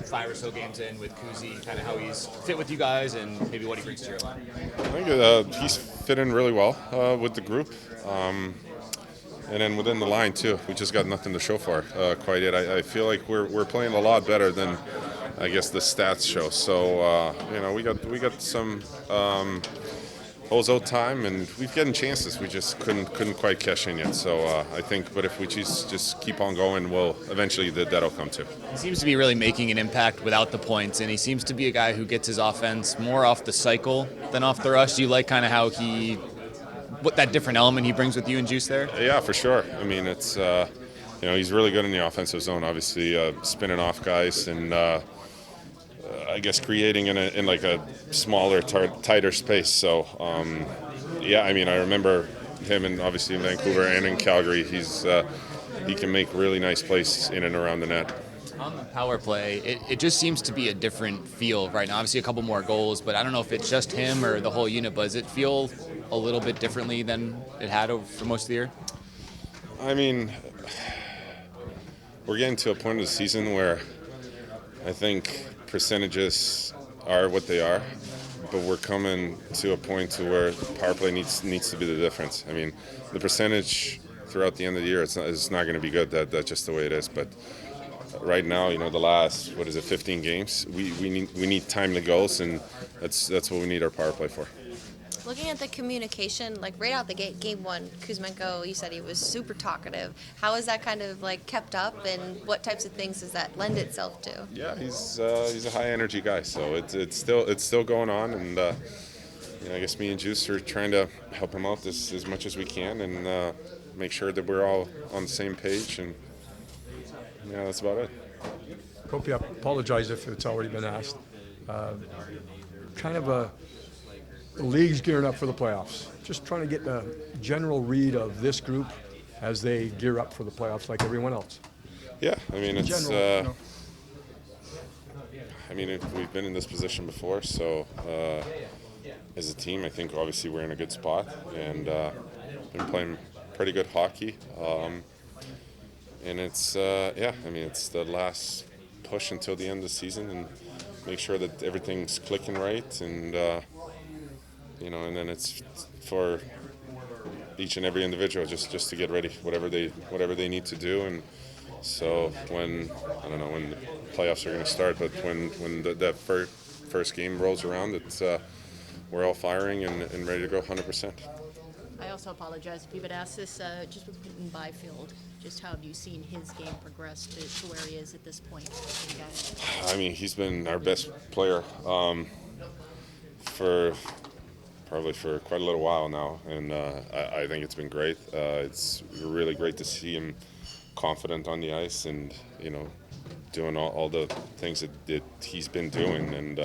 5 or so games in with Kuzi, kind of how he's fit with you guys and maybe what he brings to your line? I think he's fit in really well with the group. And then within the line too, we just got nothing to show for quite yet. I feel like we're playing a lot better than I guess the stats show. So we got some Ozo time, and we've gotten chances. We just couldn't quite cash in yet. So I think, but if we just keep on going, we'll eventually that'll come too. He seems to be really making an impact without the points, and he seems to be a guy who gets his offense more off the cycle than off the rush. Do you like kind of how what that different element he brings with you and Juice there? Yeah, for sure. I mean, it's he's really good in the offensive zone. Obviously, spinning off guys and I guess creating in like a smaller, tighter space. So I mean, I remember him, and obviously in Vancouver and in Calgary, he can make really nice plays in and around the net. On the power play, it just seems to be a different feel right now. Obviously, a couple more goals, but I don't know if it's just him or the whole unit. But does it feel a little bit differently than it had for most of the year? I mean, we're getting to a point of the season where I think percentages are what they are, but we're coming to a point to where power play needs to be the difference. I mean, the percentage throughout the end of the year, it's not going to be good. That's just the way it is. But right now, the last 15 games, we need timely goals, and that's what we need our power play for. Looking at the communication, like right out the gate, game one, Kuzmenko, you said he was super talkative. How is that kind of like kept up, and what types of things does that lend itself to? Yeah, he's a high energy guy, so it's still going on, and I guess me and Juice are trying to help him out as much as we can, and make sure that we're all on the same page, and that's about it. Kopi, I apologize if it's already been asked. The league's gearing up for the playoffs. Just trying to get a general read of this group as they gear up for the playoffs like everyone else. Yeah, I mean, it's general, I mean, we've been in this position before, so as a team, I think obviously we're in a good spot, and been playing pretty good hockey. And it's I mean, it's the last push until the end of the season, and make sure that everything's clicking right, and and then it's for each and every individual just to get ready, whatever they need to do. And so when I don't know when the playoffs are going to start, but when that first game rolls around, we're all firing and ready to go 100%. I also apologize if you would ask this, just with Byfield, just how have you seen his game progress to where he is at this point for you guys? I mean, he's been our best player for quite a little while now, and I think it's been great. It's really great to see him confident on the ice, and doing all the things that he's been doing, and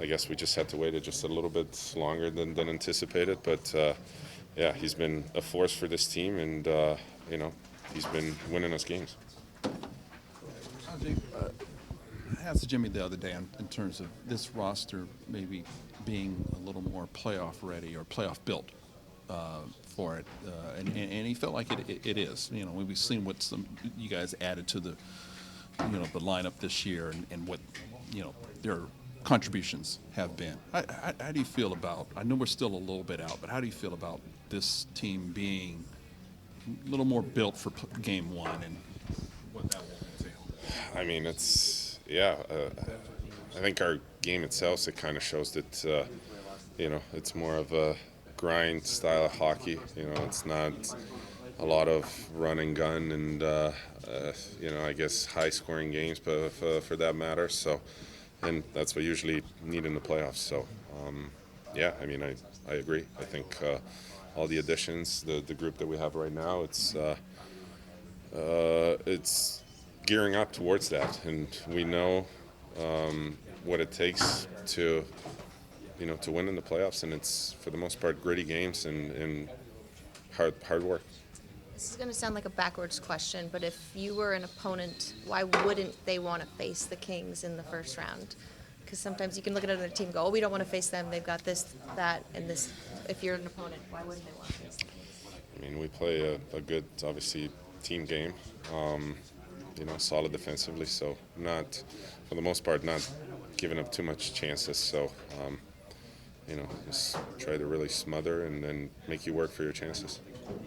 I guess we just had to wait just a little bit longer than anticipated, but he's been a force for this team, and he's been winning us games. I asked Jimmy the other day in terms of this roster maybe being a little more playoff ready or playoff built for it, and he felt like it is. We've seen what you guys added to the the lineup this year, and what their contributions have been. How do you feel about? I know we're still a little bit out, but how do you feel about this team being a little more built for game one and what that will entail? I mean, I think our game itself, it kind of shows that it's more of a grind style of hockey. It's not a lot of run and gun and I guess high scoring games, but for that matter. So, and that's what you usually need in the playoffs. So, I mean, I agree. I think all the additions, the group that we have right now, it's gearing up towards that, and we know what it takes to win in the playoffs, and it's for the most part gritty games and hard work. This is going to sound like a backwards question, but if you were an opponent, why wouldn't they want to face the Kings in the first round? Because sometimes you can look at another team and go, oh, we don't want to face them. They've got this, that, and this. If you're an opponent, why wouldn't they want to face the Kings? I mean, we play a good, obviously, team game. solid defensively. So not, for the most part, not giving up too much chances. So, just try to really smother and then make you work for your chances.